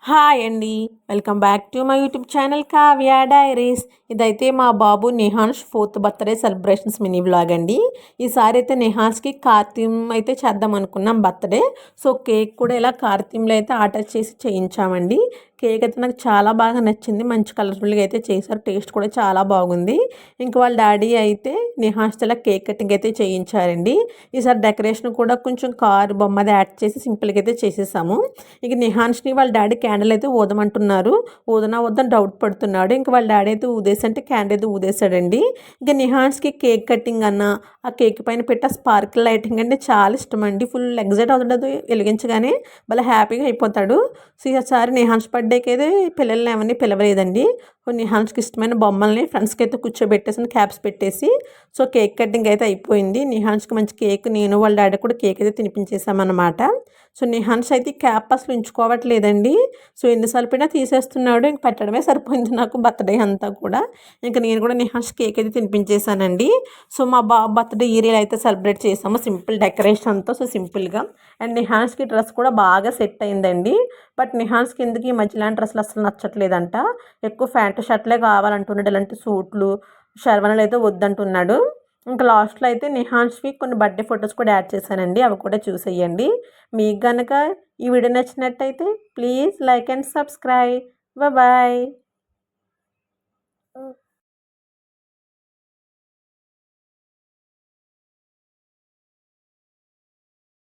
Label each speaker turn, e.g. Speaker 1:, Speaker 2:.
Speaker 1: Hi అండి. Welcome back to my YouTube channel Kavya diaries. ఇదైతే మా బాబు నిహాన్ష్ 4th birthday celebrations mini vlog అండి. ఈసారి అయితే నిహాన్ష్కి కార్తీమ్ అయితే చేద్దాం అనుకున్నాం బర్త్డే. సో కేక్ కూడా ఇలా కార్తీమ్లో అయితే ఆర్డర్ చేసి చేయించామండి. కేక్ అయితే నాకు చాలా బాగా నచ్చింది. మంచి కలర్ఫుల్గా అయితే చేశారు. టేస్ట్ కూడా చాలా బాగుంది. ఇంక వాళ్ళ డాడీ అయితే నిహాన్ష్ ఇలా కేక్ కటింగ్ అయితే చేయించారండి. ఈసారి డెకరేషన్ కూడా కొంచెం కారు బొమ్మది యాడ్ చేసి సింపుల్గా అయితే చేసేసాము. ఇక నిహాన్ష్ని వాళ్ళ డాడీ క్యాండిల్ అయితే ఊదమంటున్నారు. ఊదనా వద్దని డౌట్ పడుతున్నాడు. ఇంక వాళ్ళ డాడీ అయితే ఊదేసంటే క్యాండిల్ అయితే ఊదేశాడండి. ఇక నిహాన్స్కి కేక్ కటింగ్ అన్న ఆ కేక్ పైన పెట్టే స్పార్కిల్ లైటింగ్ అంటే చాలా ఇష్టం అండి. ఫుల్ ఎగ్జైట్ అవుతుండదు వెలిగించగానే భలే హ్యాపీగా అయిపోతాడు. సో ఈసారి నిహాన్స్ బర్త్డేకి అయితే పిల్లల్ని ఎవరిని పిలవలేదండి. నిహాన్స్కి ఇష్టమైన బొమ్మల్ని ఫ్రెండ్స్కి అయితే కూర్చోబెట్టేసి క్యాప్స్ పెట్టేసి సో కేక్ కటింగ్ అయితే అయిపోయింది. నిహాన్స్కి మంచి కేక్ నేను వాళ్ళ డాడీ కూడా కేక్ అయితే తినిపించేసామన్నమాట. సో నిహాన్స్ అయితే క్యాప్ అసలు ఉంచుకోవట్లేదండి. సో ఎన్నిసార్లు పైన తీసేస్తున్నాడు. ఇంక పెట్టడమే సరిపోయింది నాకు బర్త్డే అంతా కూడా. ఇంకా నేను కూడా నిహాన్స్ కేక్ అయితే తినిపించేసానండి. సో మా బాబు బర్త్డే ఈ రియల్ అయితే సెలబ్రేట్ చేసాము సింపుల్ డెకరేషన్తో. సో సింపుల్గా అండ్ నిహాన్స్కి డ్రెస్ కూడా బాగా సెట్ అయిందండి. బట్ నిహాన్స్కి ఎందుకు ఈ మధ్య ఇలాంటి డ్రెస్సులు అసలు నచ్చట్లేదంట. ఎక్కువ ప్యాంటు షర్ట్లే కావాలంటున్నాడు. ఇలాంటి సూట్లు షర్వనలు అయితే వద్దంటున్నాడు. ఇంకా లాస్ట్లో అయితే నిహాన్స్వి కొన్ని బర్త్డే ఫొటోస్ కూడా యాడ్ చేశానండి. అవి కూడా చూసేయండి. మీకు కనుక ఈ వీడియో నచ్చినట్టయితే please like and subscribe. Bye.